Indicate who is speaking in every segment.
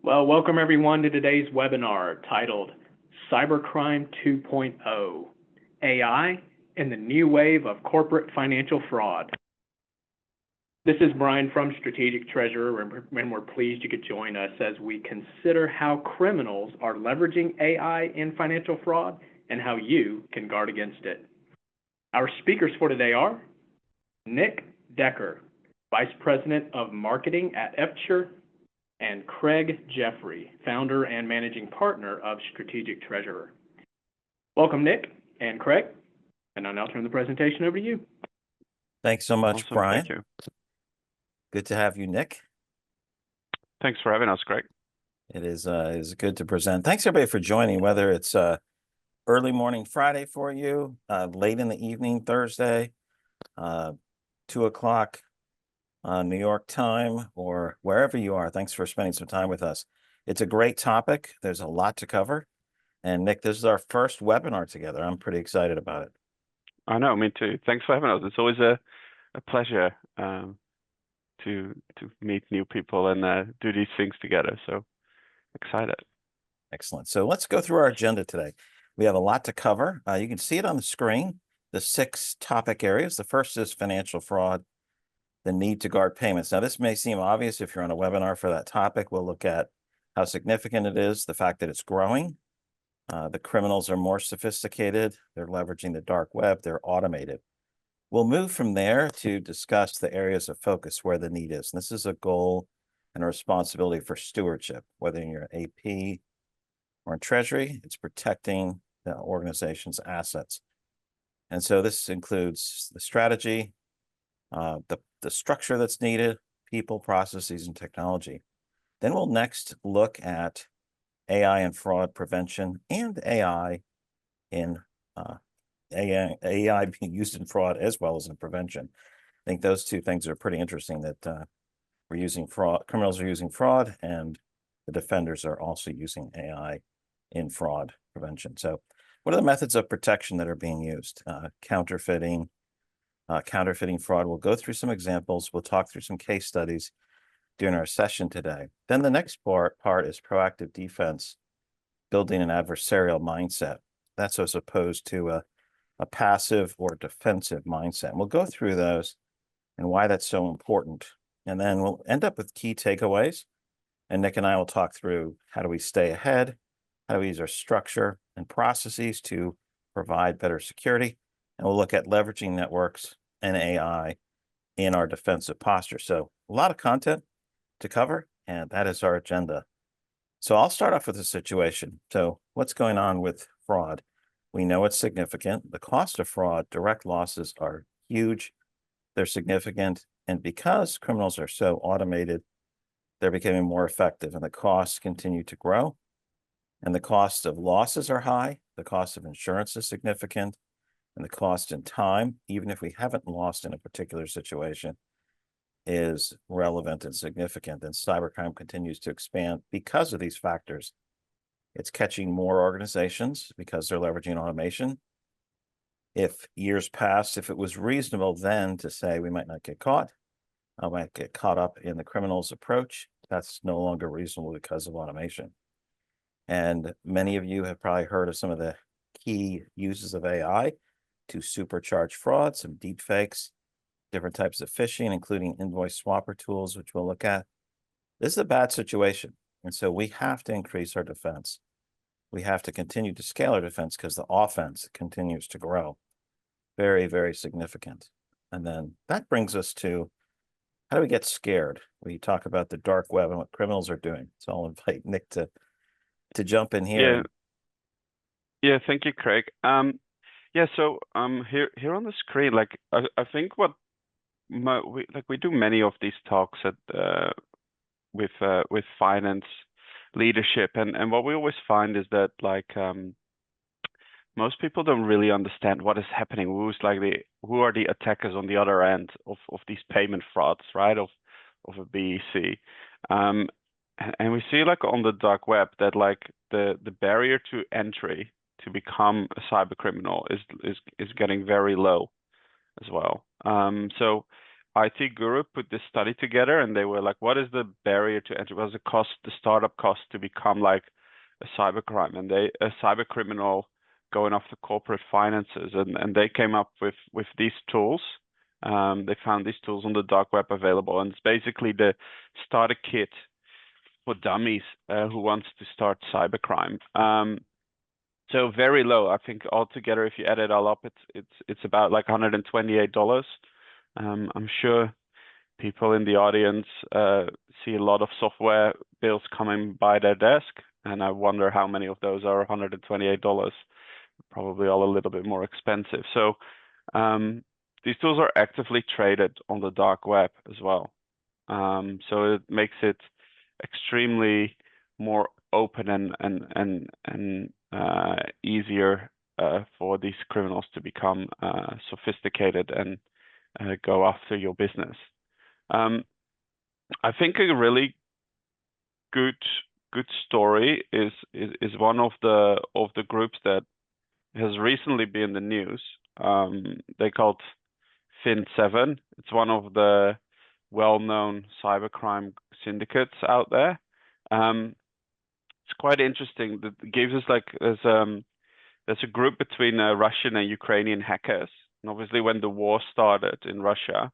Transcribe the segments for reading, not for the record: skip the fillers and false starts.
Speaker 1: Well, welcome everyone to today's webinar titled Cybercrime 2.0, AI and the New Wave of Corporate Financial Fraud. This is Brian from Strategic Treasurer, and we're pleased you could join us as we consider how criminals are leveraging AI in financial fraud and how you can guard against it. Our speakers for today are Niek Dekker, Vice President of Marketing at Eftsure, and Craig Jeffery, Founder and Managing Partner of Strategic Treasurer. Welcome, Niek and Craig, and I'll now turn the presentation over to you.
Speaker 2: Thanks so much,
Speaker 3: Awesome,
Speaker 2: Brian.
Speaker 3: thank you.
Speaker 2: Good to have you, Niek.
Speaker 3: Thanks for having us, Craig.
Speaker 2: It is good to present. Thanks, everybody, for joining, whether it's early morning Friday for you, late in the evening Thursday, 2 o'clock New York time, or wherever you are. Thanks for spending some time with us. It's a great topic. There's a lot to cover. And Niek, this is our first webinar together. I'm pretty excited about it.
Speaker 3: I know, me too. Thanks for having us. It's always a pleasure to meet new people and do these things together. So excited.
Speaker 2: Excellent. So let's go through our agenda today. We have a lot to cover. You can see it on the screen, the 6 topic areas. The first is financial fraud, the need to guard payments. Now, this may seem obvious if you're on a webinar for that topic. We'll look at how significant it is, the fact that it's growing. The criminals are more sophisticated. They're leveraging the dark web. They're automated. We'll move from there to discuss the areas of focus where the need is. And this is a goal and a responsibility for stewardship, whether you're AP or in Treasury, it's protecting the organization's assets. And so this includes the strategy, the structure that's needed, people, processes, and technology. Then we'll next look at AI and fraud prevention and AI being used in fraud as well as in prevention. I think those two things are pretty interesting, that we're using fraud, criminals are using fraud, and the defenders are also using AI in fraud prevention. So what are the methods of protection that are being used? Counterfeiting fraud. We'll go through some examples. We'll talk through some case studies during our session today. Then the next part is proactive defense, building an adversarial mindset. That's as opposed to a passive or defensive mindset. And we'll go through those and why that's so important. And then we'll end up with key takeaways. And Niek and I will talk through how do we stay ahead, how do we use our structure and processes to provide better security. And we'll look at leveraging networks and AI in our defensive posture. So a lot of content to cover, and that is our agenda. So I'll start off with a situation. So what's going on with fraud? We know it's significant. The cost of fraud, direct losses are huge. They're significant. And because criminals are so automated, they're becoming more effective, and the costs continue to grow. And the cost of losses are high. The cost of insurance is significant. And the cost in time, even if we haven't lost in a particular situation, is relevant and significant. And cybercrime continues to expand because of these factors. It's catching more organizations because they're leveraging automation. If years past, if it was reasonable then to say we might not get caught, I might get caught up in the criminal's approach, that's no longer reasonable because of automation. And many of you have probably heard of some of the key uses of AI to supercharge fraud, some deep fakes, different types of phishing, including invoice swapper tools, which we'll look at. This is a bad situation. And so we have to increase our defense. We have to continue to scale our defense because the offense continues to grow. Very, very significant. And then that brings us to how do we get scared? We talk about the dark web and what criminals are doing. So I'll invite Niek to jump in here.
Speaker 3: Yeah, thank you, Craig. Yeah, so here on the screen, like I think what we do many of these talks at with finance leadership, and what we always find is that like most people don't really understand what is happening. Who are the attackers on the other end of these payment frauds, right? Of a BEC. And we see like on the dark web that like the barrier to entry to become a cyber criminal is getting very low as well. So IT guru put this study together, and they were like, what is the barrier to entry? What is the startup cost to become like a cybercrime? And a cyber criminal going after corporate finances, and they came up with these tools. They found these tools on the dark web available, and it's basically the starter kit for dummies who wants to start cybercrime. So very low. I think altogether, if you add it all up, it's about like $128. I'm sure people in the audience see a lot of software bills coming by their desk, and I wonder how many of those are $128. Probably all a little bit more expensive. So these tools are actively traded on the dark web as well. So it makes it extremely more open and easier for these criminals to become sophisticated and go after your business. I think a really good story is one of the groups that has recently been in the news. They called Fin7. It's one of the well-known cybercrime syndicates out there. It's quite interesting. That gives us like there's a group between Russian and Ukrainian hackers, and obviously when the war started in Russia,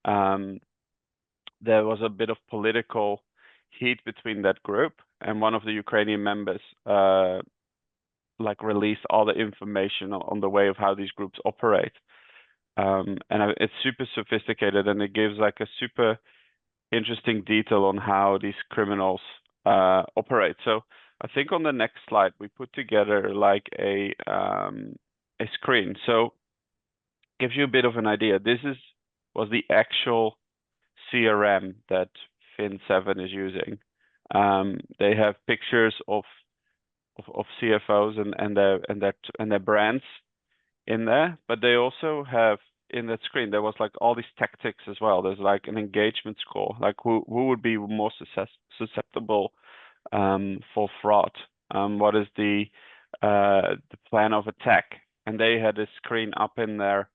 Speaker 3: there was a bit of political heat between that group, and one of the Ukrainian members like released all the information on the way of how these groups operate. And it's super sophisticated, and it gives like a super interesting detail on how these criminals operate. So I think on the next slide we put together like a screen. So gives you a bit of an idea. This was the actual CRM that Fin7 is using. They have pictures of CFOs and their brands in there, but they also have in that screen there was like all these tactics as well. There's like an engagement score, like who would be more susceptible for fraud. What is the plan of attack? And they had a screen up in their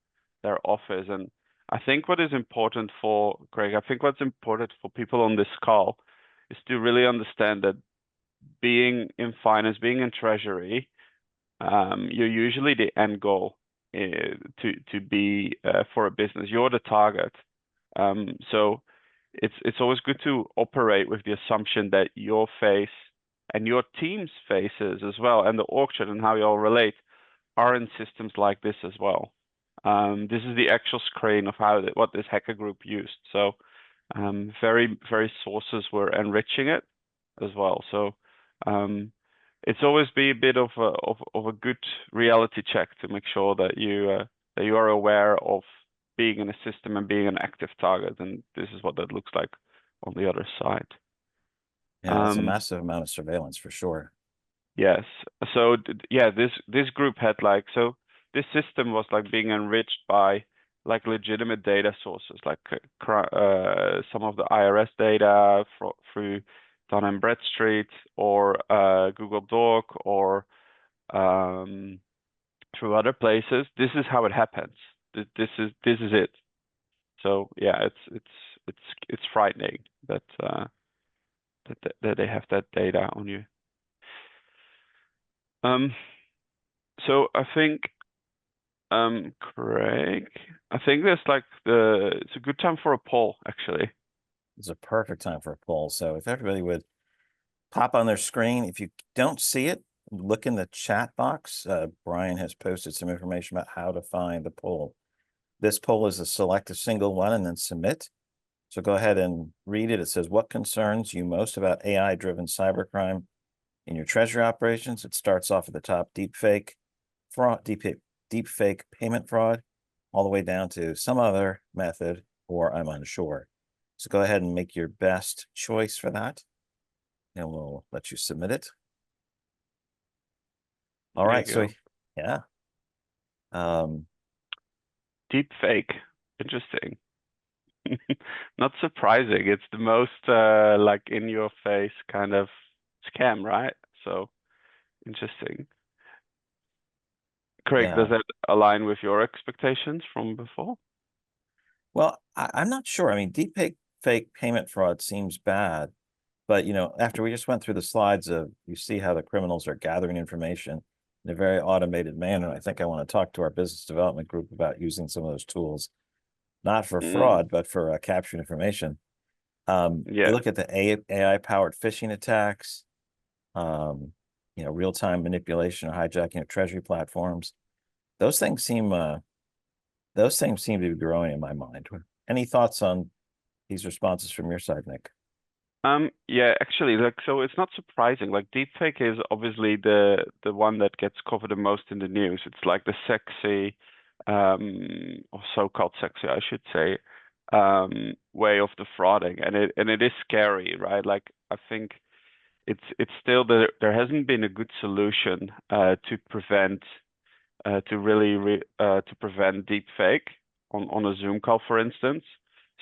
Speaker 3: office. And I think what is important for Craig, I think what's important for people on this call is to really understand that being in finance, being in treasury, you're usually the end goal to be for a business. You're the target. So it's always good to operate with the assumption that your face and your team's faces as well, and the org chart and how you all relate are in systems like this as well. This is the actual screen of what this hacker group used. So very sources were enriching it as well. So it's always be a bit of a good reality check to make sure that you are aware of being in a system and being an active target, and this is what that looks like on the other side.
Speaker 2: Yeah, it's a massive amount of surveillance for sure.
Speaker 3: Yes. So yeah, this group had like, so this system was like being enriched by like legitimate data sources, like some of the IRS data through Dun & Bradstreet or Google Doc or through other places. This is how it happens. This is it. So yeah, it's frightening that that they have that data on you. So I think Craig, I think there's like it's a good time for a poll actually.
Speaker 2: It's a perfect time for a poll. So if everybody would pop on their screen, if you don't see it, look in the chat box. Brian has posted some information about how to find the poll. This poll is to select a single one and then submit. So go ahead and read it. It says, what concerns you most about AI-driven cybercrime in your treasury operations? It starts off at the top, deepfake fraud, deepfake payment fraud, all the way down to some other method, or I'm unsure. So go ahead and make your best choice for that, and we'll let you submit it. All right, so yeah.
Speaker 3: Deepfake, interesting. Not surprising. It's the most like in your face kind of scam, right? So interesting. Craig,
Speaker 2: Yeah.
Speaker 3: does that align with your expectations from before?
Speaker 2: Well, I'm not sure. I mean, deep fake payment fraud seems bad, but after we just went through the slides of, you see how the criminals are gathering information in a very automated manner. I think I want to talk to our business development group about using some of those tools, not for
Speaker 3: Mm,
Speaker 2: fraud, but for capturing information. You
Speaker 3: yeah.
Speaker 2: look at the AI-powered phishing attacks, real-time manipulation or hijacking of treasury platforms. Those things seem to be growing in my mind. Any thoughts on these responses from your side, Nick?
Speaker 3: Yeah, actually, like, so it's not surprising. Like, deepfake is obviously the one that gets covered the most in the news. It's like the sexy, or so-called sexy, I should say, way of defrauding, and it is scary, right? Like, I think it's still there hasn't been a good solution to prevent to prevent deepfake on a Zoom call, for instance.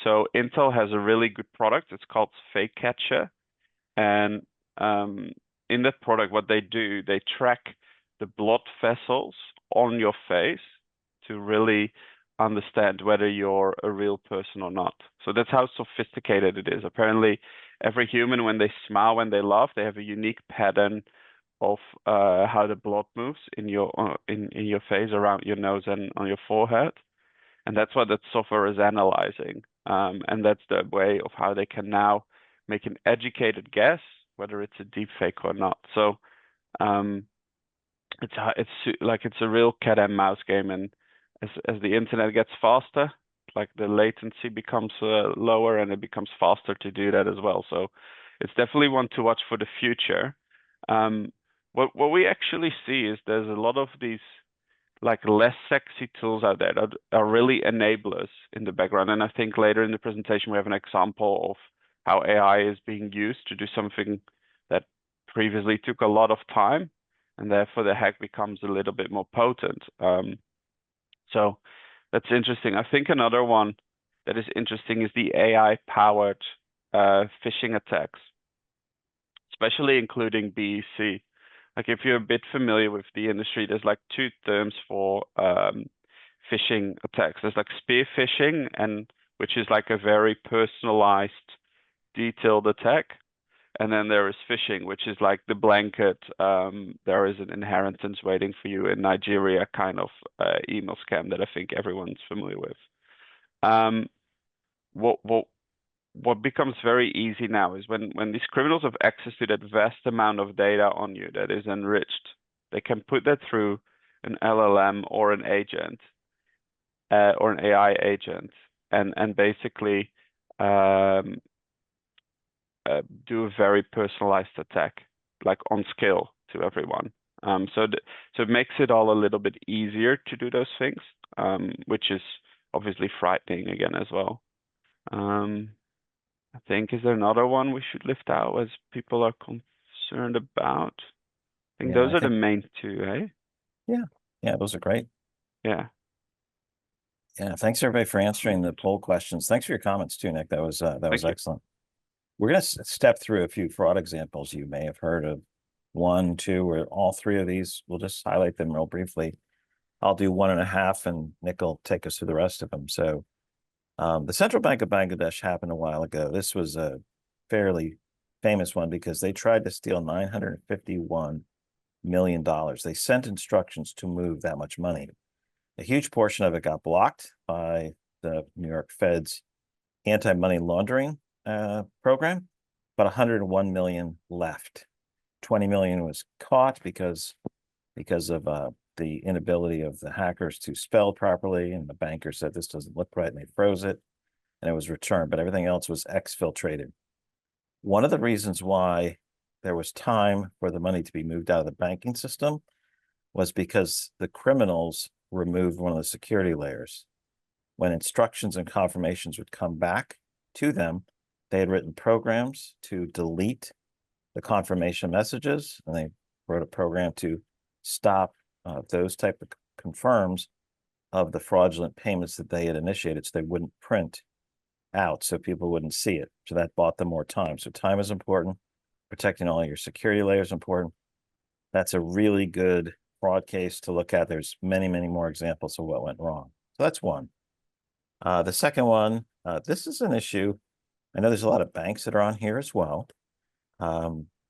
Speaker 3: So Intel has a really good product. It's called Fake Catcher, and in that product, what they do, they track the blood vessels on your face to really understand whether you're a real person or not. So that's how sophisticated it is. Apparently, every human, when they smile, when they laugh, they have a unique pattern of how the blood moves in your face, around your nose, and on your forehead. And that's what that software is analyzing. And that's the way of how they can now make an educated guess whether it's a deep fake or not. So it's a real cat and mouse game, and as the internet gets faster, like the latency becomes lower, and it becomes faster to do that as well. So it's definitely one to watch for the future. What we actually see is there's a lot of these like less sexy tools out there that are really enablers in the background. And I think later in the presentation we have an example of how AI is being used to do something that previously took a lot of time, and therefore the hack becomes a little bit more potent. So that's interesting. I think another one that is interesting is the AI-powered phishing attacks, especially including BEC. Like, if you're a bit familiar with the industry, there's like two terms for phishing attacks. There's like spear phishing, and which is like a very personalized, detailed attack. And then there is phishing, which is like the blanket, there is an inheritance waiting for you in Nigeria kind of email scam that I think everyone's familiar with. Um, what what what becomes very easy now is when these criminals have access to that vast amount of data on you that is enriched, they can put that through an LLM or an agent, or an AI agent, and basically um, do a very personalized attack, like on scale to everyone. So it makes it all a little bit easier to do those things, which is obviously frightening again as well. I think, is there another one we should lift out as people are concerned about? I think
Speaker 2: Yeah,
Speaker 3: those are the main two, eh?
Speaker 2: yeah, those are great.
Speaker 3: Yeah.
Speaker 2: Yeah, thanks everybody for answering the poll questions. Thanks for your comments too, Nick. That was
Speaker 3: Thank you.
Speaker 2: excellent. We're going to step through a few fraud examples you may have heard of. 1, 2, or all 3 of these. We'll just highlight them real briefly. I'll do 1.5, and Nick will take us through the rest of them. So the Central Bank of Bangladesh happened a while ago. This was a fairly famous one because they tried to steal $951 million. They sent instructions to move that much money. A huge portion of it got blocked by the New York Fed's anti-money laundering program, but 101 million left. 20 million was caught because of the inability of the hackers to spell properly, and the banker said this doesn't look right, and they froze it, and it was returned, but everything else was exfiltrated. One of the reasons why there was time for the money to be moved out of the banking system was because the criminals removed one of the security layers. When instructions and confirmations would come back to them, they had written programs to delete the confirmation messages, and they wrote a program to stop those type of confirms of the fraudulent payments that they had initiated, so they wouldn't print out, so people wouldn't see it. So that bought them more time. So time is important. Protecting all your security layers is important. That's a really good fraud case to look at. There's many, many more examples of what went wrong. So that's one. The second one, this is an issue. I know there's a lot of banks that are on here as well.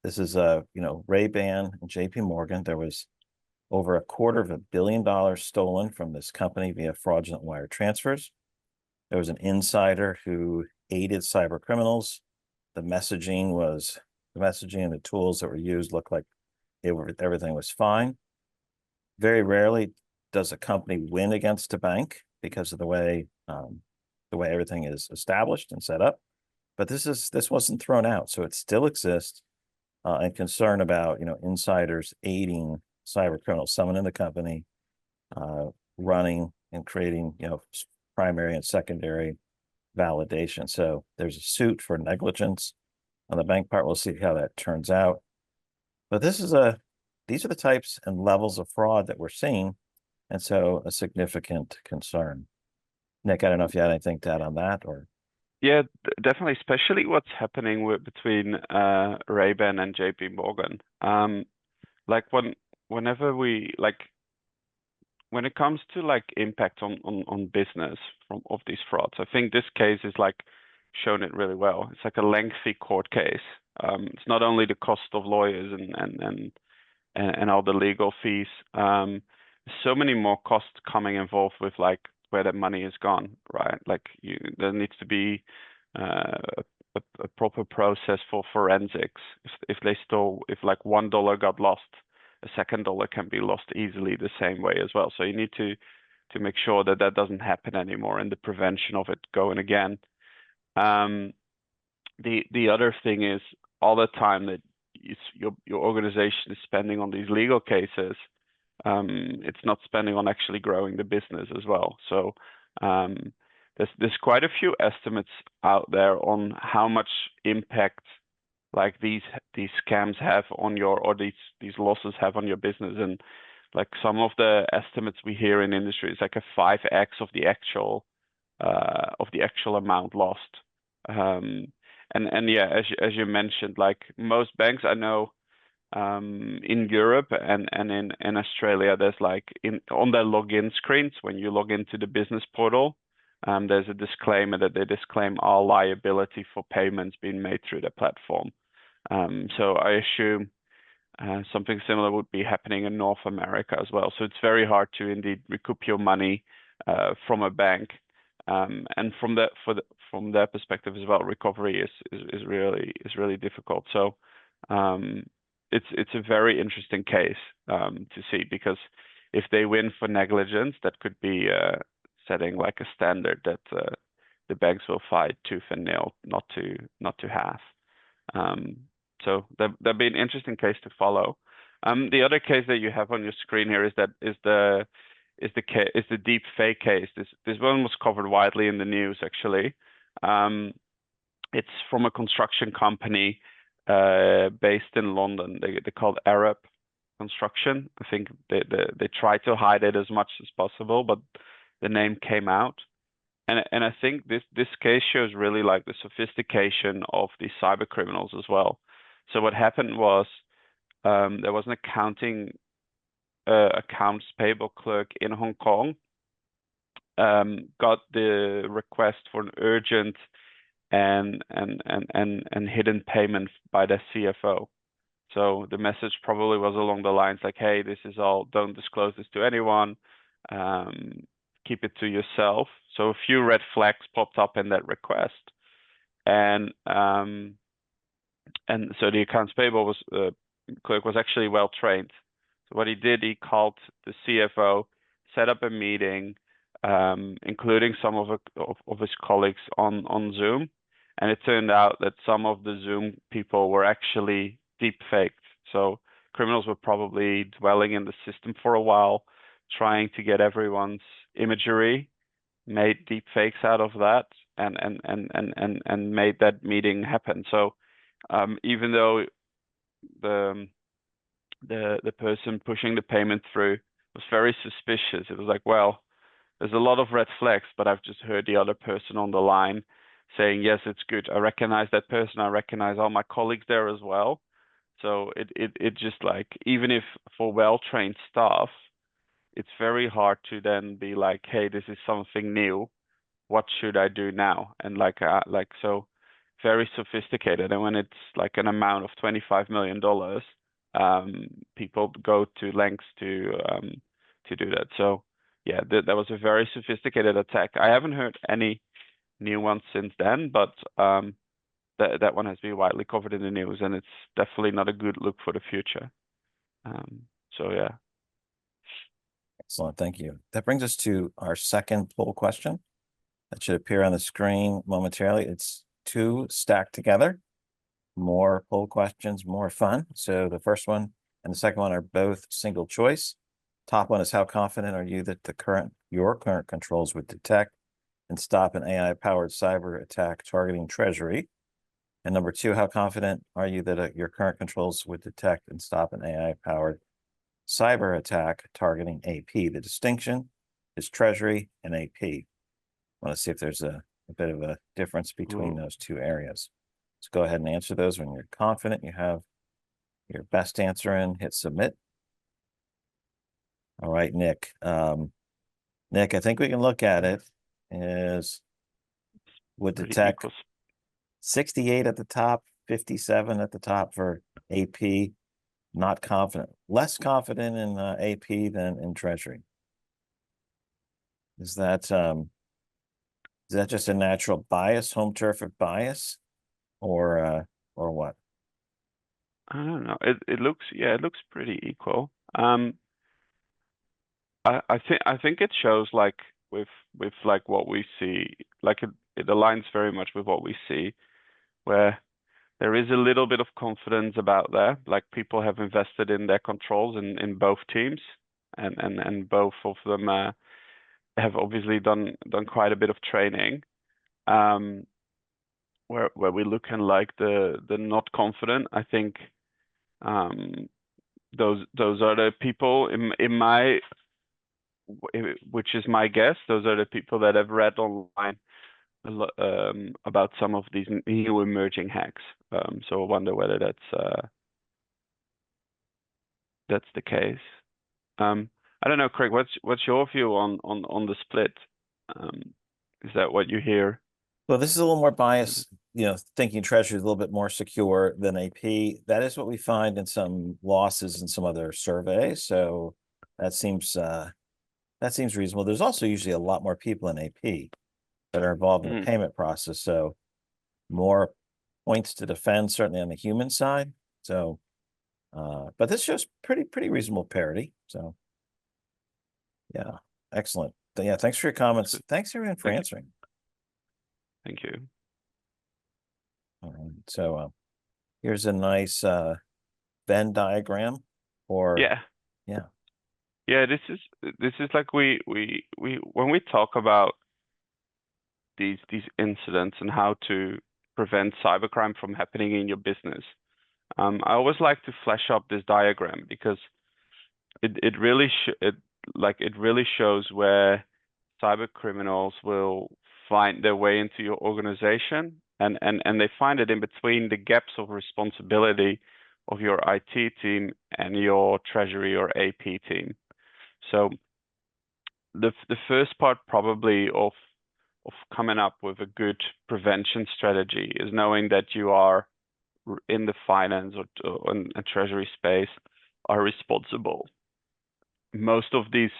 Speaker 2: This is Ray-Ban and JP Morgan. There was over $250 million stolen from this company via fraudulent wire transfers. There was an insider who aided cybercriminals. The messaging and the tools that were used looked like everything was fine. Very rarely does a company win against a bank because of the way everything is established and set up. But this wasn't thrown out, so it still exists. And concern about insiders aiding cyber criminals, someone in the company running and creating primary and secondary validation. So there's a suit for negligence on the bank part. We'll see how that turns out. But these are the types and levels of fraud that we're seeing, and so a significant concern. Nick, I don't know if you had anything to add on that or.
Speaker 3: Yeah, definitely, especially what's happening between Ray-Ban and JP Morgan. Like whenever when it comes to like impact on business of these frauds, I think this case is like shown it really well. It's like a lengthy court case. It's not only the cost of lawyers and all the legal fees. So many more costs coming involved with like where that money is gone, right? Like there needs to be a proper process for forensics. If like $1 got lost, a second dollar can be lost easily the same way as well. So you need to make sure that that doesn't happen anymore and the prevention of it going again. The other thing is all the time that your organization is spending on these legal cases, it's not spending on actually growing the business as well. So there's quite a few estimates out there on how much impact like these scams have on these losses have on your business, and like some of the estimates we hear in industry is like a 5x of the actual amount lost. And yeah, as you mentioned, like most banks I know in Europe and in Australia, there's like on their login screens when you log into the business portal, there's a disclaimer that they disclaim all liability for payments being made through the platform. So I assume something similar would be happening in North America as well. So it's very hard to indeed recoup your money from a bank. And from their perspective as well, recovery is really difficult. So it's a very interesting case to see, because if they win for negligence, that could be setting like a standard that the banks will fight tooth and nail not to have. So that'd be an interesting case to follow. The other case that you have on your screen here is the deep fake case. This one was covered widely in the news actually. It's from a construction company based in London. They're called Arab Construction. I think they try to hide it as much as possible, but the name came out. And I think this case shows really like the sophistication of the cyber criminals as well. So what happened was there was an accounts payable clerk in Hong Kong got the request for an urgent and hidden payment by the CFO. So the message probably was along the lines like, hey, this is all, don't disclose this to anyone, keep it to yourself. So a few red flags popped up in that request. And so the accounts payable clerk was actually well trained. So what he did, he called the CFO, set up a meeting, including some of his colleagues on Zoom. And it turned out that some of the Zoom people were actually deep faked. So criminals were probably dwelling in the system for a while, trying to get everyone's imagery, made deep fakes out of that, and made that meeting happen. So even though the person pushing the payment through was very suspicious, it was like, well, there's a lot of red flags, but I've just heard the other person on the line saying, yes, it's good. I recognize that person. I recognize all my colleagues there as well. So it just like, even if for well-trained staff, it's very hard to then be like, hey, this is something new. what should I do now? And so very sophisticated. And when it's like an amount of $25 million, people go to lengths to do that. So yeah, that was a very sophisticated attack. I haven't heard any new ones since then, but that one has been widely covered in the news, and it's definitely not a good look for the future. So yeah.
Speaker 2: Excellent, thank you. That brings us to our second poll question that should appear on the screen momentarily. It's 2 stacked together. More poll questions, more fun. So the first one and the second one are both single choice. Top one is, how confident are you that your current controls would detect and stop an AI-powered cyber attack targeting Treasury? And number 2, how confident are you that your current controls would detect and stop an AI-powered cyber attack targeting AP? The distinction is Treasury and AP. I want to see if there's a bit of a difference between those 2 areas. So go ahead and answer those when you're confident you have your best answer in. Hit submit. All right, Nick. Nick, I think we can look at it as would detect 68 at the top, 57 at the top for AP. Not confident, less confident in AP than in Treasury. Is that just a natural bias, home turf of bias, or what?
Speaker 3: I don't know. It looks pretty equal. I think it shows like with like what we see, like it aligns very much with what we see, where there is a little bit of confidence about there, like people have invested in their controls in both teams, and both of them have obviously done quite a bit of training. Where we look in like the not confident, I think those are the people in my, which is my guess, those are the people that have read online about some of these new emerging hacks. So I wonder whether that's the case. I don't know, Craig. What's your view on the split? Is that what you hear?
Speaker 2: Well, this is a little more biased, thinking Treasury is a little bit more secure than AP. That is what we find in some losses in some other surveys. So that seems reasonable. There's also usually a lot more people in AP that are involved in the payment process. So more points to defend, certainly on the human side. So, but this shows pretty reasonable parity. So yeah, excellent. Yeah, thanks for your comments. Thanks everyone for answering.
Speaker 3: Thank you.
Speaker 2: All right, so here's a nice Venn diagram for
Speaker 3: yeah. This is like we when we talk about these incidents and how to prevent cybercrime from happening in your business. I always like to flash up this diagram because it really shows where cyber criminals will find their way into your organization, and they find it in between the gaps of responsibility of your IT team and your treasury or AP team. So the first part probably of coming up with a good prevention strategy is knowing that you are in the finance or in a treasury space are responsible. Most of these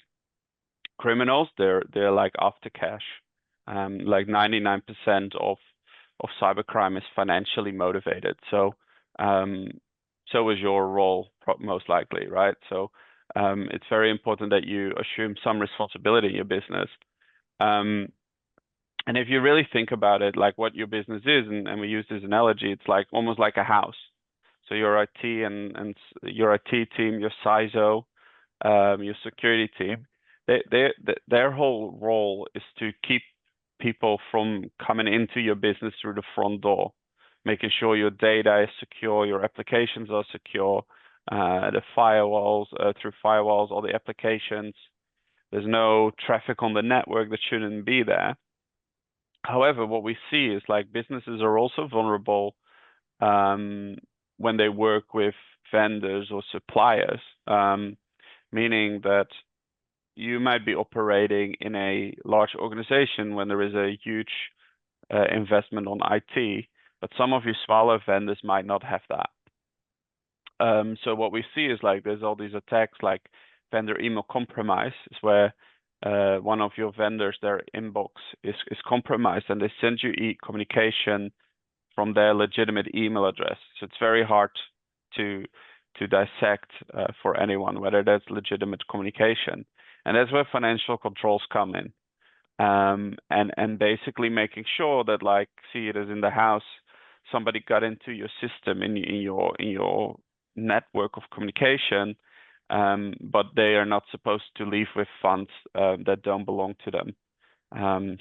Speaker 3: criminals, they're like after cash. Like 99% of cybercrime is financially motivated. So so is your role most likely, right? So it's very important that you assume some responsibility in your business. And if you really think about it, like what your business is, and we use this analogy, it's like almost like a house. So your IT and your IT team, your CISO, your security team, their whole role is to keep people from coming into your business through the front door, making sure your data is secure, your applications are secure, the firewalls, through firewalls, all the applications. There's no traffic on the network that shouldn't be there. However, what we see is like businesses are also vulnerable when they work with vendors or suppliers, meaning that you might be operating in a large organization when there is a huge investment on IT, but some of your smaller vendors might not have that. So what we see is like there's all these attacks like vendor email compromise, is where one of your vendors, their inbox is compromised, and they send you communication from their legitimate email address. So it's very hard to dissect for anyone whether that's legitimate communication, and that's where financial controls come in, and basically making sure that, like, see it as in the house, somebody got into your system in your network of communication, but they are not supposed to leave with funds that don't belong to them.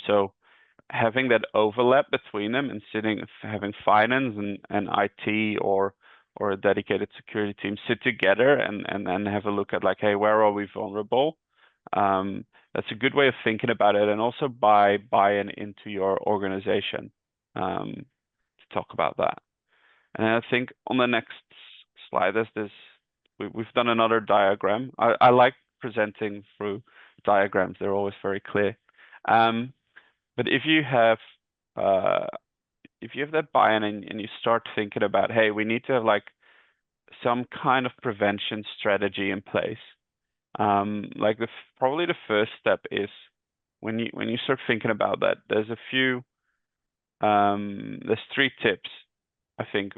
Speaker 3: So having that overlap between them and having finance and IT or a dedicated security team sit together and have a look at, like, hey, where are we vulnerable? That's a good way of thinking about it, and also buy-in into your organization to talk about that. And I think on the next slide, there's this. We've done another diagram. I like presenting through diagrams; they're always very clear. But if you have that buy-in and you start thinking about, hey, we need to have like some kind of prevention strategy in place. Like probably the first step is when you start thinking about that, there's three tips, I think,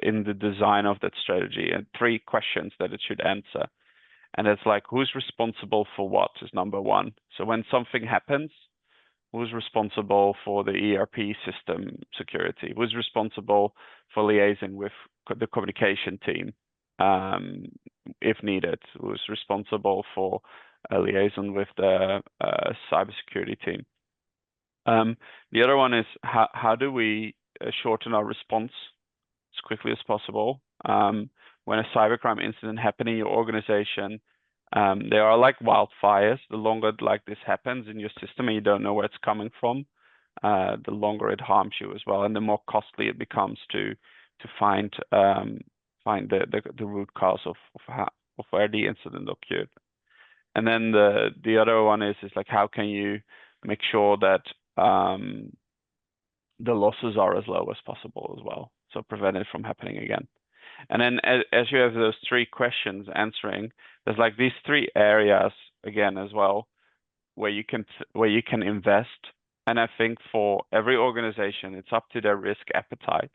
Speaker 3: in the design of that strategy, and three questions that it should answer. And it's like, who's responsible for what is number one. So when something happens, who's responsible for the ERP system security? Who's responsible for liaising with the communication team, if needed? Who's responsible for a liaison with the cybersecurity team? The other one is how do we shorten our response as quickly as possible? When a cybercrime incident happens in your organization, they are like wildfires. The longer like this happens in your system and you don't know where it's coming from, the longer it harms you as well, and the more costly it becomes to find the root cause of where the incident occurred. And then the other one is like, how can you make sure that the losses are as low as possible as well, so prevent it from happening again. And then as you have those three questions answering, there's like these three areas again as well where you can invest. And I think for every organization, it's up to their risk appetite.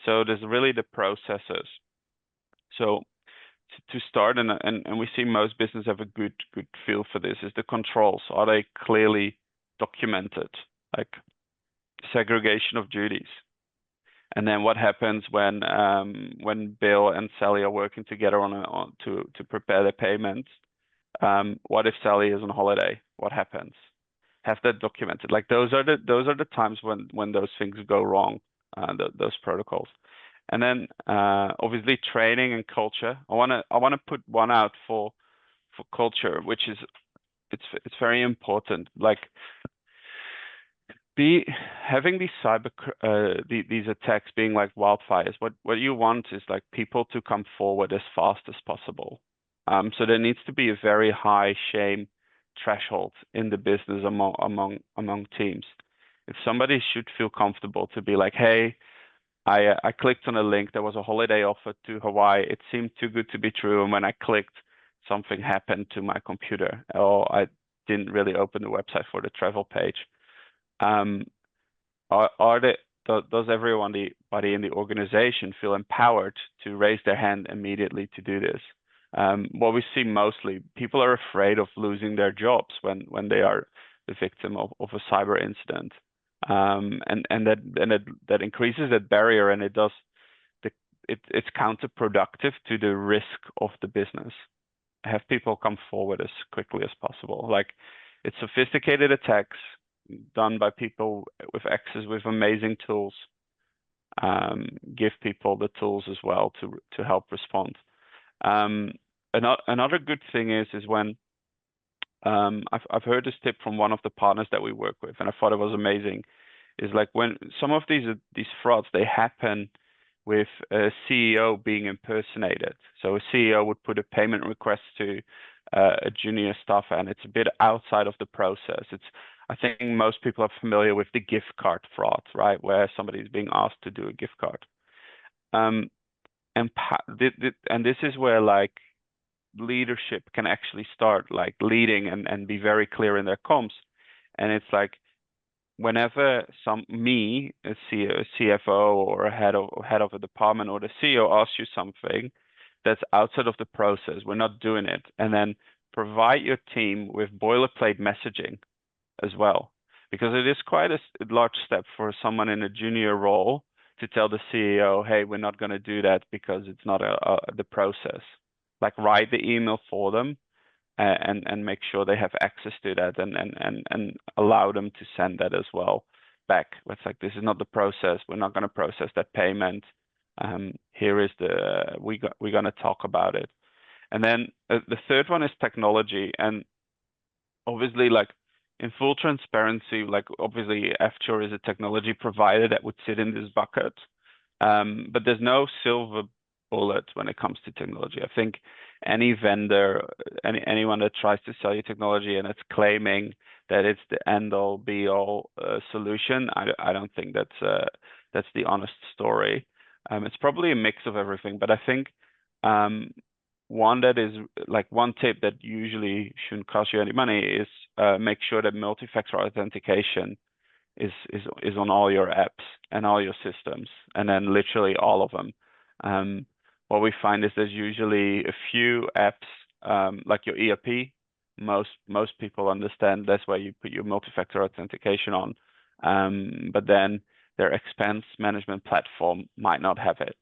Speaker 3: So there's really the processes. So to start, and we see most businesses have a good feel for this, is the controls. Are they clearly documented? Like segregation of duties. And then what happens when Bill and Sally are working together to prepare the payments? What if Sally is on holiday? What happens? Have that documented. Like those are the times when those things go wrong. Those protocols. And then obviously training and culture. I wanna put one out for culture, which is it's very important. Like having these these attacks being like wildfires. What you want is like people to come forward as fast as possible. So there needs to be a very high shame threshold in the business among teams. If somebody should feel comfortable to be like, hey, I clicked on a link, there was a holiday offer to Hawaii, it seemed too good to be true, and when I clicked, something happened to my computer, or I didn't really open the website for the travel page. Does everybody in the organization feel empowered to raise their hand immediately to do this? What we see mostly, people are afraid of losing their jobs when they are the victim of a cyber incident, and that increases that barrier, and it's counterproductive to the risk of the business. Have people come forward as quickly as possible. Like it's sophisticated attacks done by people with access with amazing tools. Give people the tools as well to help respond. Another good thing is when I've heard this tip from one of the partners that we work with, and I thought it was amazing. Is like when some of these frauds, they happen with a CEO being impersonated. So a CEO would put a payment request to a junior staffer, and it's a bit outside of the process. I think most people are familiar with the gift card fraud, right, where somebody's being asked to do a gift card. And this is where like leadership can actually start like leading and be very clear in their comms. And it's like, whenever a CFO or a head of a department or the CEO asks you something that's outside of the process, we're not doing it. And then provide your team with boilerplate messaging as well, because it is quite a large step for someone in a junior role to tell the CEO, hey, we're not going to do that because it's not the process. Like, write the email for them and make sure they have access to that, and allow them to send that as well back. It's like, this is not the process. We're not going to process that payment. Here is we're going to talk about it. And then the third one is technology. And obviously, like, in full transparency, like, obviously Eftsure is a technology provider that would sit in this bucket. But there's no silver bullet when it comes to technology. I think any vendor, anyone that tries to sell you technology and it's claiming that it's the end all be all solution, I don't think that's the honest story. It's probably a mix of everything, but I think one tip that usually shouldn't cost you any money is make sure that multi-factor authentication is on all your apps and all your systems, and then literally all of them. What we find is there's usually a few apps, like your ERP. Most people understand that's where you put your multi-factor authentication on, but then their expense management platform might not have it.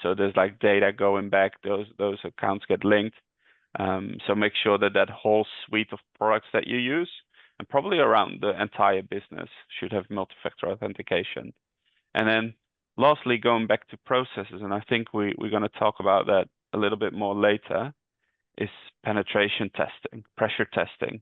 Speaker 3: So there's like data going back; those accounts get linked. So make sure that whole suite of products that you use, and probably around the entire business, should have multi-factor authentication. And then lastly, going back to processes, and I think we're going to talk about that a little bit more later, is penetration testing, pressure testing.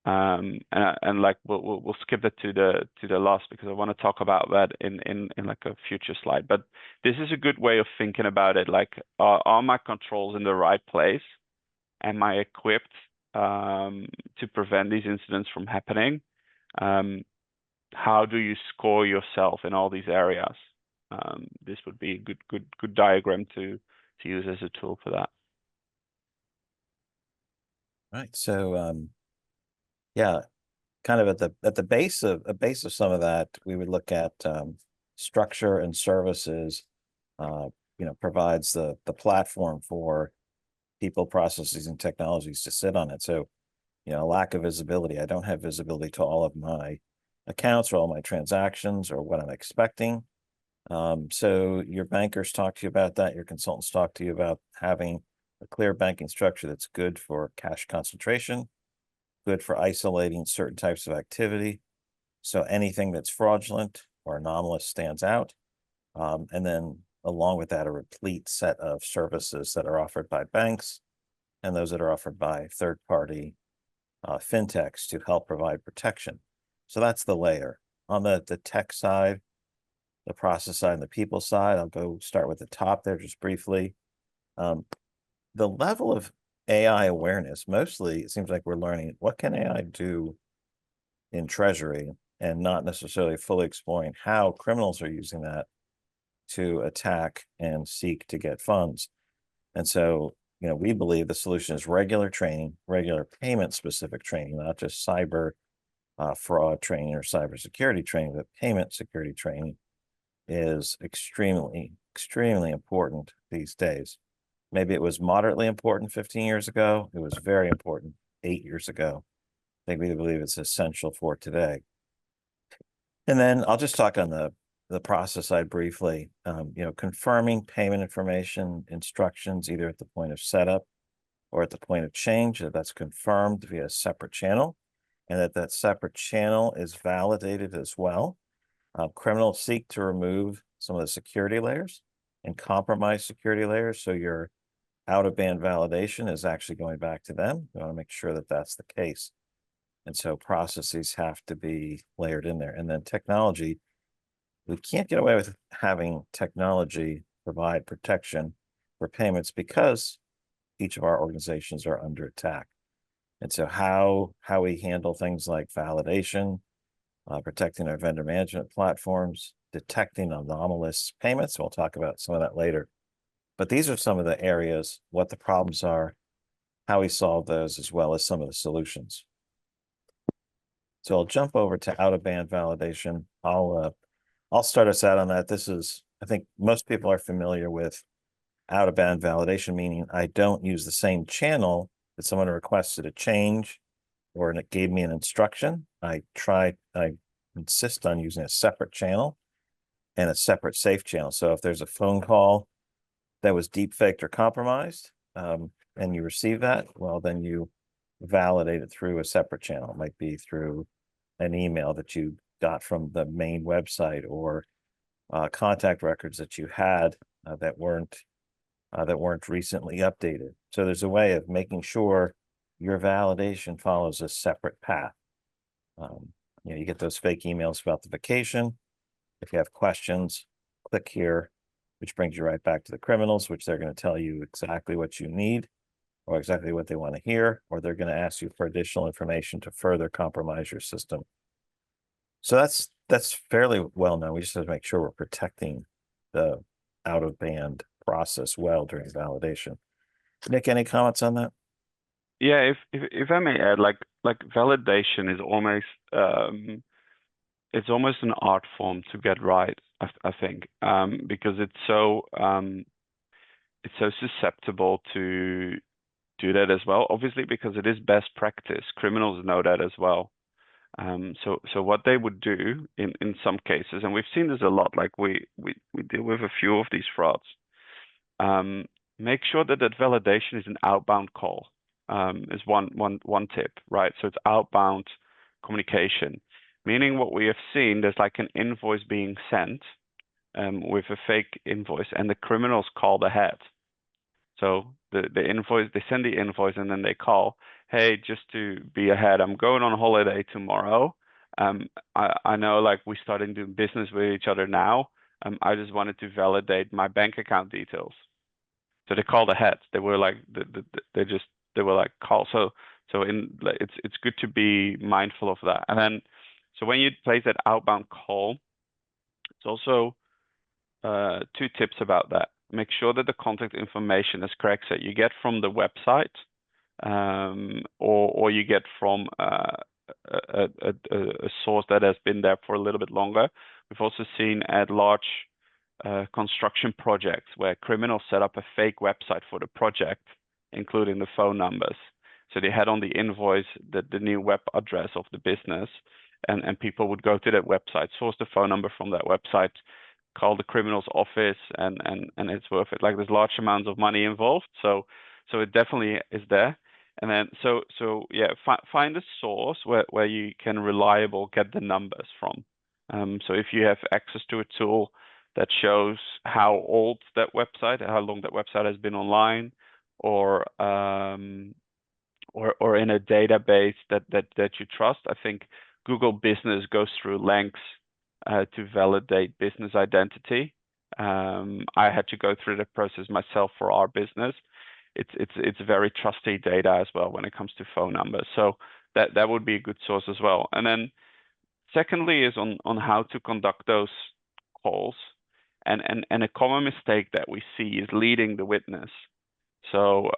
Speaker 3: And like we'll skip that to the last, because I want to talk about that in like a future slide. But this is a good way of thinking about it. Like, are my controls in the right place? Am I equipped to prevent these incidents from happening? How do you score yourself in all these areas? This would be a good diagram to use as a tool for that.
Speaker 2: Right. So yeah, kind of at the base of some of that, we would look at structure and services. Provides the platform for people, processes, and technologies to sit on it. So, lack of visibility. I don't have visibility to all of my accounts or all my transactions or what I'm expecting. So your bankers talk to you about that. Your consultants talk to you about having a clear banking structure that's good for cash concentration, good for isolating certain types of activity. So anything that's fraudulent or anomalous stands out. And then along with that, a replete set of services that are offered by banks and those that are offered by third-party fintechs to help provide protection. So that's the layer. On the tech side, the process side, and the people side, I'll go start with the top there just briefly. The level of AI awareness, mostly it seems like we're learning what can AI do in treasury, and not necessarily fully exploring how criminals are using that to attack and seek to get funds. And so, we believe the solution is regular training, regular payment specific training, not just cyber fraud training or cybersecurity training, but payment security training is extremely, extremely important these days. Maybe it was moderately important 15 years ago. It was very important 8 years ago. I think we believe it's essential for today. And then I'll just talk on the process side briefly. Confirming payment information instructions, either at the point of setup or at the point of change, that's confirmed via a separate channel, and that separate channel is validated as well. Criminals seek to remove some of the security layers and compromise security layers, so your out-of-band validation is actually going back to them. We want to make sure that that's the case. And so processes have to be layered in there. And then technology, we can't get away with having technology provide protection for payments, because each of our organizations are under attack. And so how we handle things like validation, protecting our vendor management platforms, detecting anomalous payments. We'll talk about some of that later. But these are some of the areas, what the problems are, how we solve those, as well as some of the solutions. So I'll jump over to out-of-band validation. I'll start us out on that. This is, I think most people are familiar with out-of-band validation, meaning I don't use the same channel that someone requested a change or it gave me an instruction. I insist on using a separate channel and a separate safe channel. So if there's a phone call that was deepfaked or compromised, and you receive that, well, then you validate it through a separate channel. It might be through an email that you got from the main website, or contact records that you had that weren't recently updated. So there's a way of making sure your validation follows a separate path. You get those fake emails about the vacation. If you have questions, click here, which brings you right back to the criminals, which they're going to tell you exactly what you need or exactly what they want to hear, or they're going to ask you for additional information to further compromise your system. So that's fairly well known. We just have to make sure we're protecting the out-of-band process well during validation. Nick, any comments on that?
Speaker 3: Yeah, if I may add, like validation is almost it's almost an art form to get right, I think, because it's so susceptible to do that as well. Obviously, because it is best practice. Criminals know that as well. So what they would do in some cases, and we've seen this a lot, like we deal with a few of these frauds. Make sure that validation is an outbound call. Is one tip, right? So it's outbound communication, meaning what we have seen, there's like an invoice being sent with a fake invoice, and the criminals call ahead. So the invoice, they send the invoice, and then they call, hey, just to be ahead, I'm going on holiday tomorrow. I know, like, we starting doing business with each other now. I just wanted to validate my bank account details. So they called ahead. They were like they were like call. So it's good to be mindful of that. And then so when you place that outbound call, it's also two tips about that. Make sure that the contact information is correct, that you get from the website, or you get from a source that has been there for a little bit longer. We've also seen at large construction projects where criminals set up a fake website for the project, including the phone numbers. So they had on the invoice the new web address of the business, and people would go to that website, source the phone number from that website, call the criminal's office, and it's worth it. Like, there's large amounts of money involved, so it definitely is there. And then so yeah, find a source where you can reliable get the numbers from. So if you have access to a tool that shows how old that website, how long that website has been online, or in a database that you trust. I think Google Business goes through lengths to validate business identity. I had to go through the process myself for our business. It's very trusty data as well when it comes to phone numbers. So that would be a good source as well. And then secondly is on how to conduct those calls. And a common mistake that we see is leading the witness. So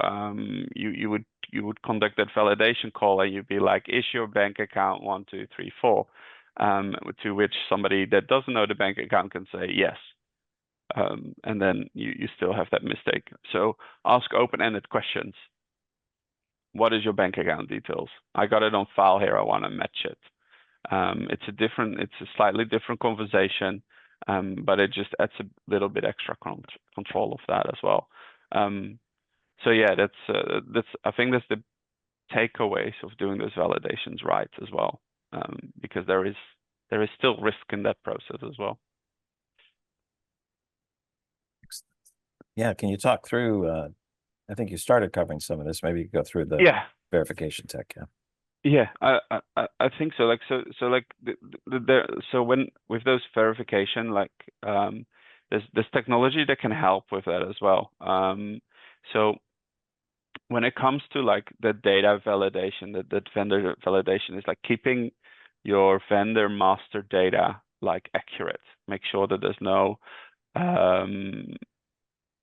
Speaker 3: you would conduct that validation call, and you'd be like, is your bank account 1, 2, 3, 4? To which somebody that doesn't know the bank account can say yes. And then you still have that mistake. So ask open-ended questions. What is your bank account details? I got it on file here. I want to match it. It's a slightly different conversation, but it just adds a little bit extra control of that as well. So yeah, that's I think that's the takeaways of doing those validations right as well, because there is still risk in that process as well.
Speaker 2: Yeah, can you talk through? I think you started covering some of this. Maybe you could go through the verification tech.
Speaker 3: Yeah, I think so. Like like so when with those verification, like there's technology that can help with that as well. So when it comes to like the data validation, that vendor validation is like keeping your vendor master data like accurate. Make sure that there's no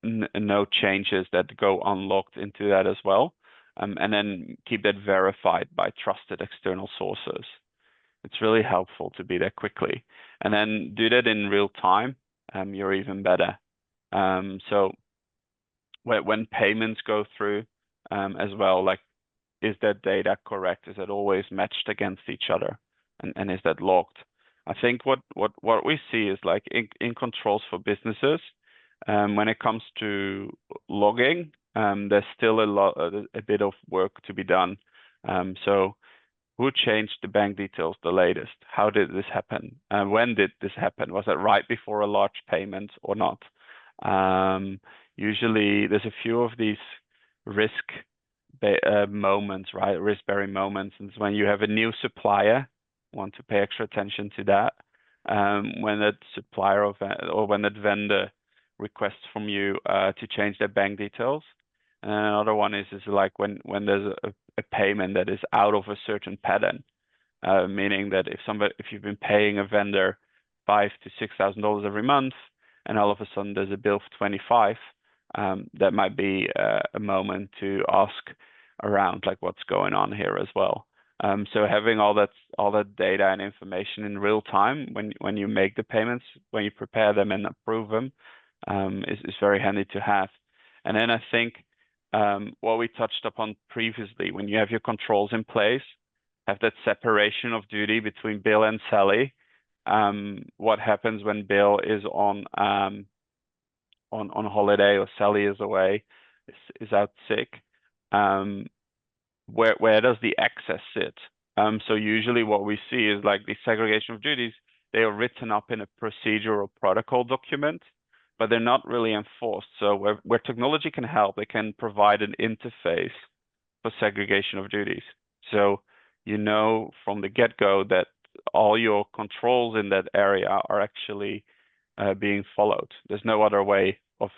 Speaker 3: no changes that go unlocked into that as well. And then keep that verified by trusted external sources. It's really helpful to be there quickly. And then do that in real time, you're even better. So when payments go through as well, like, is that data correct? Is it always matched against each other? And is that logged? I think what we see is like in controls for businesses, when it comes to logging, there's still a bit of work to be done. So who changed the bank details the latest? How did this happen? When did this happen? Was it right before a large payment or not? Usually there's a few of these risk moments, right? Risk-bearing moments. And when you have a new supplier, want to pay extra attention to that. When that supplier or when that vendor requests from you to change their bank details. And another one is like when there's a payment that is out of a certain pattern, meaning that if you've been paying a vendor $5,000 to $6,000 every month, and all of a sudden there's a bill for 25, that might be a moment to ask around like what's going on here as well. So having all that data and information in real time when you make the payments, when you prepare them and approve them, is very handy to have. And then I think what we touched upon previously, when you have your controls in place, have that separation of duty between Bill and Sally. What happens when Bill is on holiday or Sally is away, is out sick? Where does the access sit? So usually what we see is like the segregation of duties. They are written up in a procedure or protocol document, but they're not really enforced. So where technology can help, it can provide an interface for segregation of duties. So you know from the get-go that all your controls in that area are actually being followed. There's no other way of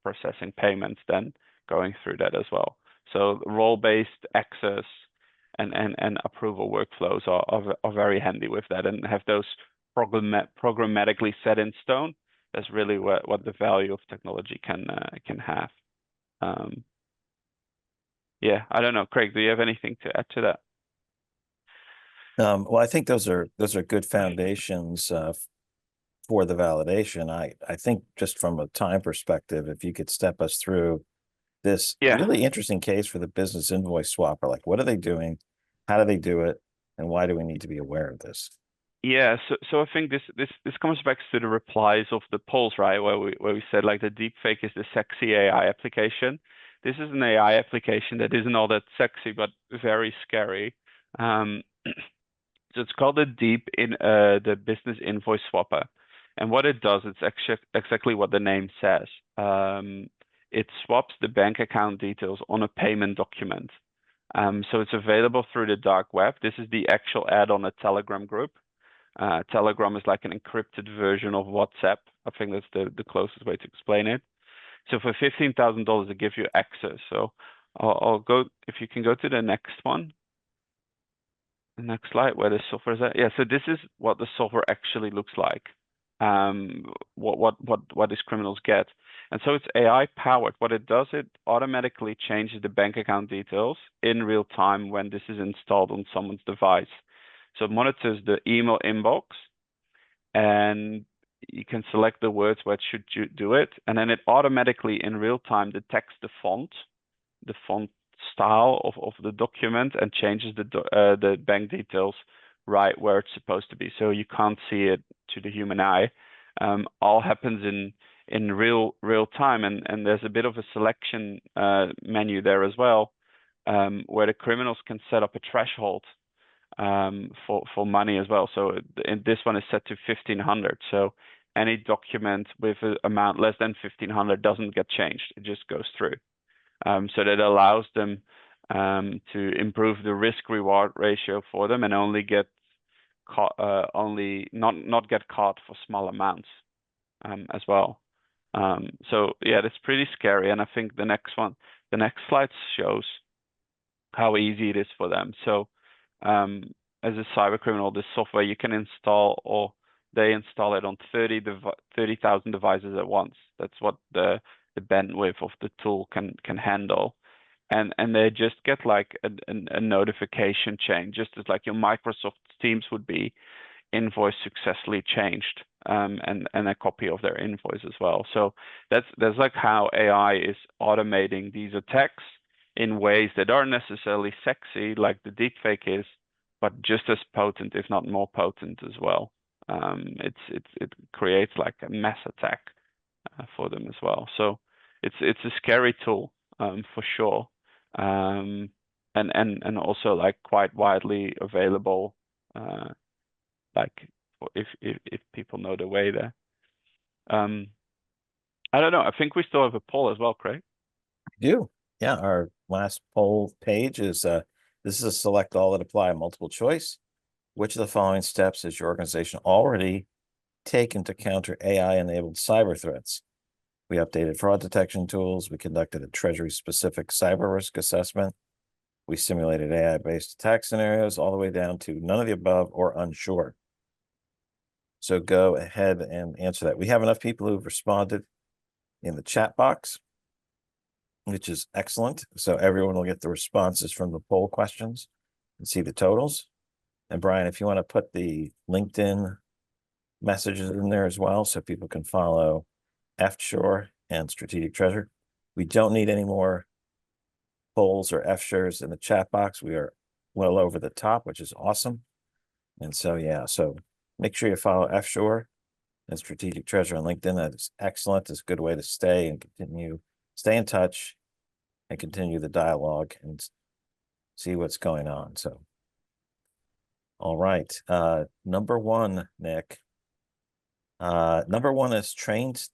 Speaker 3: processing payments than going through that as well. So role-based access and approval workflows are very handy with that, and have those programmatically set in stone. That's really what the value of technology can have. Yeah, I don't know, Craig, do you have anything to add to that?
Speaker 2: Well, I think those are good foundations for the validation. I think just from a time perspective, if you could step us through this really interesting case for the business invoice swapper, like what are they doing, how do they do it, and why do we need to be aware of this?
Speaker 3: Yeah, so I think this comes back to the replies of the polls, right? Where we said like the deepfake is the sexy AI application. This is an AI application that isn't all that sexy, but very scary. So it's called the business invoice swapper, and what it does, it's exactly what the name says. It swaps the bank account details on a payment document. So it's available through the dark web. This is the actual ad on a Telegram group. Telegram is like an encrypted version of WhatsApp. I think that's the closest way to explain it. So for $15,000, it gives you access. So I'll go, if you can go to the next one. The next slide, where the software is at. Yeah, so this is what the software actually looks like. What these criminals get. And so it's AI powered. What it does, it automatically changes the bank account details in real time when this is installed on someone's device. So it monitors the email inbox, and you can select the words where it should do it. And then it automatically in real time detects the font style of the document, and changes the bank details right where it's supposed to be. So you can't see it to the human eye. All happens in real time, and there's a bit of a selection menu there as well, where the criminals can set up a threshold for money as well. So in this one is set to 1,500. So any document with an amount less than 1,500 doesn't get changed; it just goes through. So that allows them to improve the risk-reward ratio for them, and only get caught, not get caught for small amounts as well. So yeah, that's pretty scary. And I think the next one, the next slide shows how easy it is for them. So as a cybercriminal, this software you can install, or they install it on 30,000 devices at once. That's what the bandwidth of the tool can handle. And they just get like a notification chain, just as like your Microsoft Teams would be, invoice successfully changed, and a copy of their invoice as well. So that's like how AI is automating these attacks in ways that aren't necessarily sexy like the deepfake is, but just as potent, if not more potent as well. It creates like a mass attack for them as well. So it's a scary tool, for sure, and also like quite widely available, like if people know the way there. I don't know. I think we still have a poll as well, Craig.
Speaker 2: We do. Yeah, our last poll page is this is a select all that apply multiple choice. Which of the following steps has your organization already taken to counter AI-enabled cyber threats? We updated fraud detection tools. We conducted a treasury-specific cyber risk assessment. We simulated AI-based attack scenarios, all the way down to none of the above or unsure. So go ahead and answer that. We have enough people who've responded in the chat box, which is excellent. So everyone will get the responses from the poll questions and see the totals. And Brian, if you want to put the LinkedIn messages in there as well, so people can follow Eftsure and Strategic Treasure. We don't need any more polls or Eftsures in the chat box. We are well over the top, which is awesome. And so, yeah, so make sure you follow Eftsure and Strategic Treasure on LinkedIn. That is excellent. It's a good way to stay in touch and continue the dialogue and see what's going on. So, all right. Number one, Nick. Number one is trained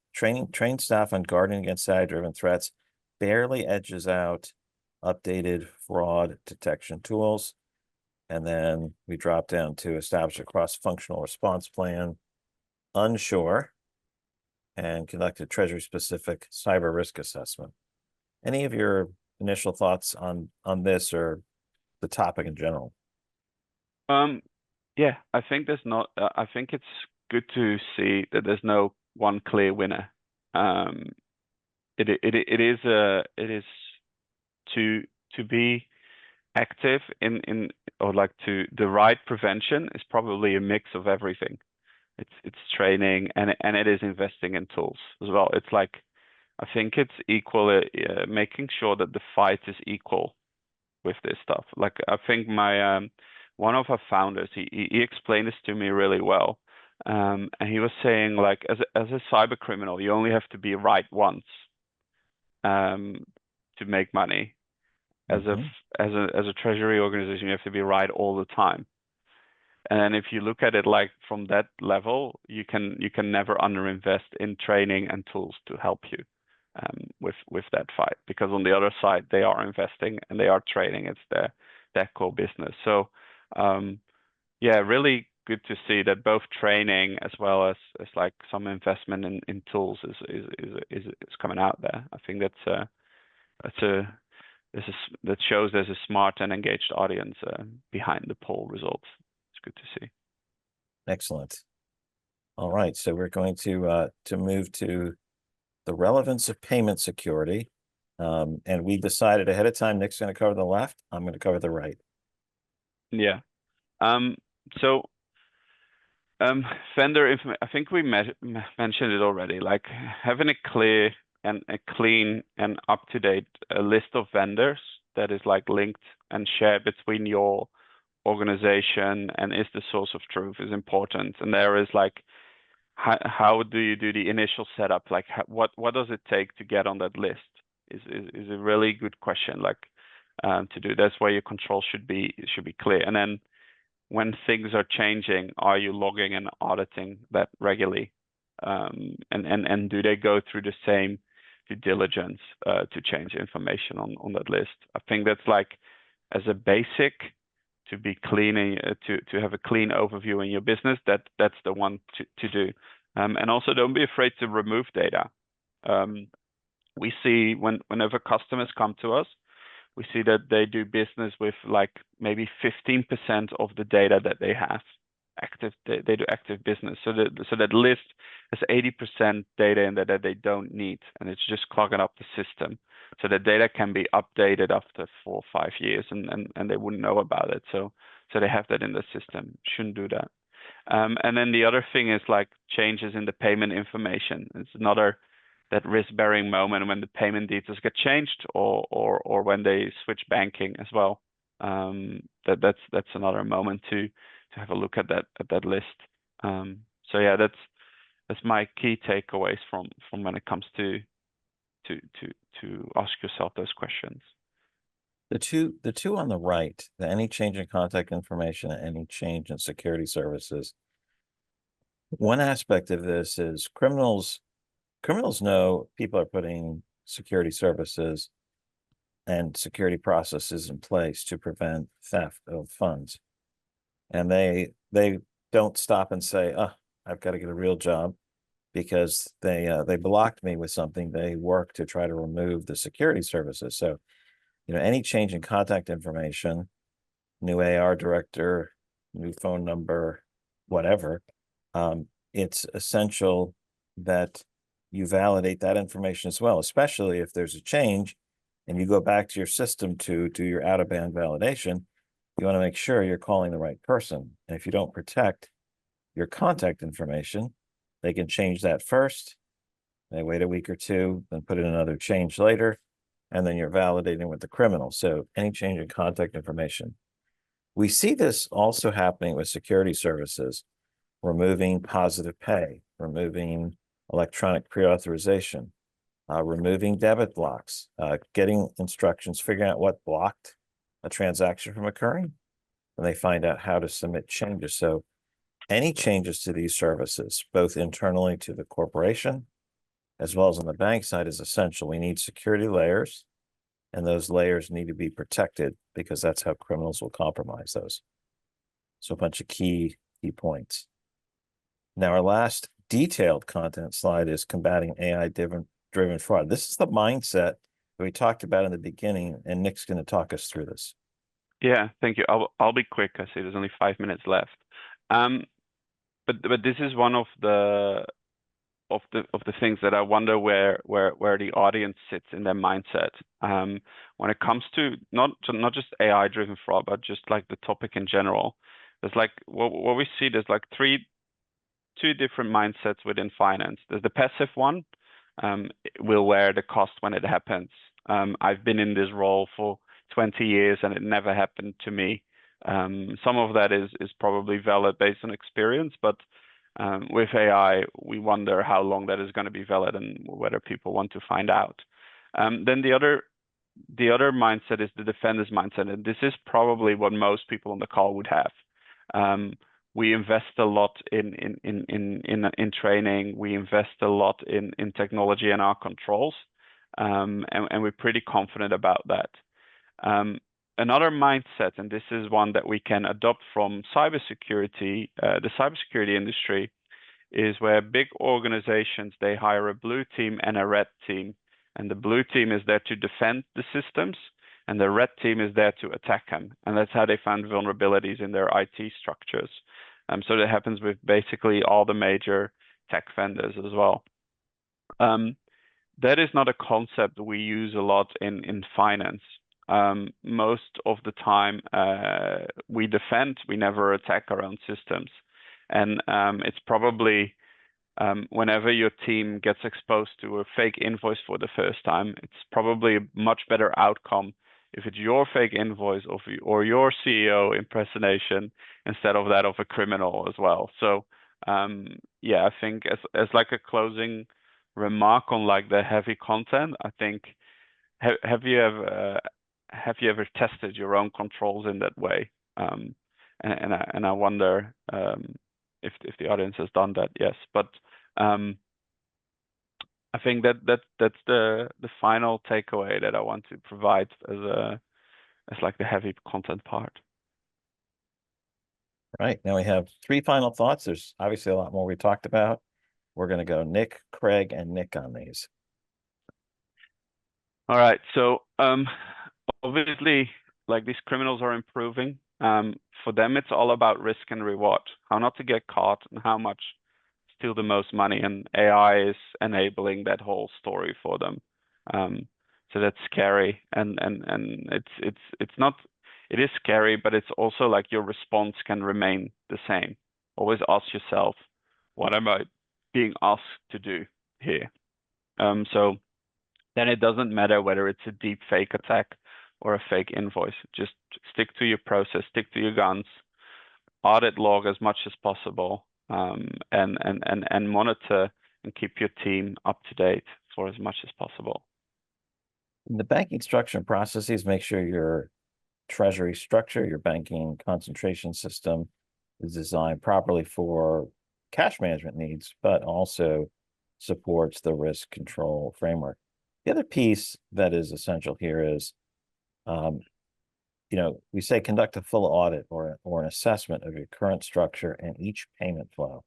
Speaker 2: staff on guarding against AI-driven threats barely edges out updated fraud detection tools. And then we drop down to establish a cross-functional response plan, unsure, and conduct a treasury-specific cyber risk assessment. Any of your initial thoughts on this or the topic in general?
Speaker 3: Yeah, I think there's not. I think it's good to see that there's no one clear winner. It is to be active in or like to the right prevention is probably a mix of everything. It's training and it is investing in tools as well. It's like I think it's equal, making sure that the fight is equal with this stuff. Like I think my one of our founders, he explained this to me really well. And he was saying like as a cyber criminal, you only have to be right once to make money. As a treasury organization, you have to be right all the time. And if you look at it like from that level, you can never underinvest in training and tools to help you with that fight, because on the other side they are investing and they are training. It's their core business. So yeah, really good to see that both training as well as like some investment in tools is coming out there. I think that shows there's a smart and engaged audience behind the poll results. It's good to see.
Speaker 2: Excellent. All right, so we're going to move to the relevance of payment security. And we decided ahead of time, Nick's going to cover the left. I'm going to cover the right. Yeah.
Speaker 3: So vendor information, I think we mentioned it already, like having a clear and a clean and up-to-date list of vendors that is like linked and shared between your organization and is the source of truth is important. And there is like, how do you do the initial setup? Like what does it take to get on that list is a really good question, like to do. That's where your control should be clear. And then when things are changing, are you logging and auditing that regularly? And do they go through the same due diligence to change information on that list? I think that's like as a basic to be clean and to have a clean overview in your business. That's the one to do. And also don't be afraid to remove data. We see whenever customers come to us, we see that they do business with like maybe 15% of the data that they have active. They do active business. So that list has 80% data in there that they don't need, and it's just clogging up the system. So the data can be updated after 4 or 5 years, and they wouldn't know about it. So they have that in the system. Shouldn't do that. And then the other thing is like changes in the payment information. It's another that risk-bearing moment when the payment details get changed, or when they switch banking as well. That's another moment to have a look at that list. So yeah, that's my key takeaways from when it comes to ask yourself those questions.
Speaker 2: The two on the right, any change in contact information, any change in security services. One aspect of this is criminals know people are putting security services and security processes in place to prevent theft of funds. And they don't stop and say, oh, I've got to get a real job, because they blocked me with something. They work to try to remove the security services. So, any change in contact information, new AR director, new phone number, whatever, it's essential that you validate that information as well, especially if there's a change and you go back to your system to do your out-of-band validation. You want to make sure you're calling the right person. And if you don't protect your contact information, they can change that first. They wait a week or two, then put in another change later, and then you're validating with the criminal. So any change in contact information. We see this also happening with security services, removing positive pay, removing electronic pre-authorization, removing debit blocks, getting instructions, figuring out what blocked a transaction from occurring, and they find out how to submit changes. So any changes to these services, both internally to the corporation as well as on the bank side, is essential. We need security layers, and those layers need to be protected, because that's how criminals will compromise those. So a bunch of key points. Now, our last detailed content slide is combating AI-driven fraud. This is the mindset that we talked about in the beginning, and Nick's going to talk us through this.
Speaker 3: Yeah, thank you. I'll be quick. I see there's only 5 minutes left. But this is one of the things that I wonder where the audience sits in their mindset. When it comes to not just AI-driven fraud, but just like the topic in general. There's like what we see. There's like two different mindsets within finance. There's the passive one. We'll wear the cost when it happens. I've been in this role for 20 years and it never happened to me. Some of that is probably valid based on experience, but with AI, we wonder how long that is going to be valid and whether people want to find out. Then the other mindset is the defender's mindset, and this is probably what most people on the call would have. We invest a lot in training. We invest a lot in technology and our controls, and we're pretty confident about that. Another mindset, and this is one that we can adopt from cybersecurity, the cybersecurity industry, is where big organizations, they hire a blue team and a red team. And the blue team is there to defend the systems, and the red team is there to attack them. And that's how they found vulnerabilities in their IT structures. So that happens with basically all the major tech vendors as well. That is not a concept we use a lot in finance. Most of the time, we defend, we never attack our own systems. And it's probably whenever your team gets exposed to a fake invoice for the first time, it's probably a much better outcome if it's your fake invoice or your CEO impersonation instead of that of a criminal as well. So yeah, I think as like a closing remark on like the heavy content, I think have you ever tested your own controls in that way? And I wonder if the audience has done that. Yes, but I think that's the final takeaway that I want to provide as like the heavy content part.
Speaker 2: Right, now we have 3 final thoughts. There's obviously a lot more we talked about. We're going to go Nick, Craig, and Nick on these.
Speaker 3: All right. So obviously, like these criminals are improving. For them, it's all about risk and reward, how not to get caught and how much steal the most money. And AI is enabling that whole story for them. So that's scary. And it's not, it is scary, but it's also like your response can remain the same. Always ask yourself, what am I being asked to do here? So then it doesn't matter whether it's a deep fake attack or a fake invoice. Just stick to your process, stick to your guns, audit log as much as possible, and monitor and keep your team up to date for as much as possible.
Speaker 2: In the banking structure and processes, make sure your treasury structure, your banking concentration system is designed properly for cash management needs, but also supports the risk control framework. The other piece that is essential here is, we say conduct a full audit or an assessment of your current structure and each payment flow.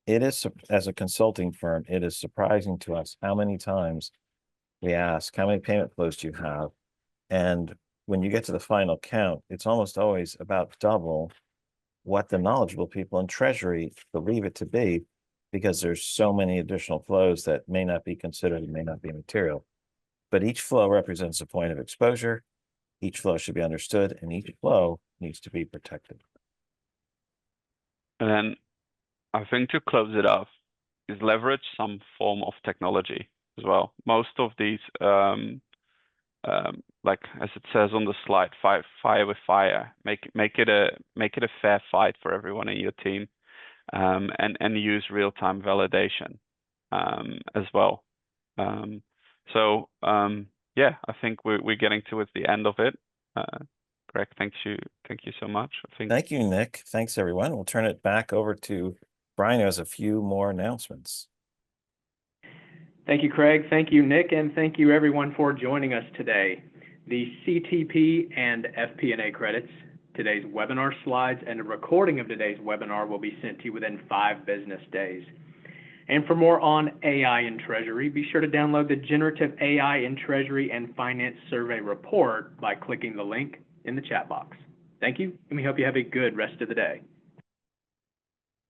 Speaker 2: It is, as a consulting firm, it is surprising to us how many times we ask, how many payment flows do you have? And when you get to the final count, it's almost always about double what the knowledgeable people in treasury believe it to be, because there's so many additional flows that may not be considered and may not be material. But each flow represents a point of exposure. Each flow should be understood, and each flow needs to be protected.
Speaker 3: And then I think to close it off is leverage some form of technology as well. Most of these, like as it says on the slide, fire with fire. Make it a fair fight for everyone in your team, and use real-time validation as well. Yeah, I think we're getting towards the end of it. Greg, thank you so much.
Speaker 2: Thank you, Niek. Thanks, everyone. We'll turn it back over to Brian, who has a few more announcements.
Speaker 1: Thank you, Craig. Thank you, Niek, and thank you everyone for joining us today. The CTP and FP&A credits, today's webinar slides, and a recording of today's webinar will be sent to you within 5 business days. And for more on AI in Treasury, be sure to download the Generative AI in Treasury and Finance Survey Report by clicking the link in the chat box. Thank you, and we hope you have a good rest of the day.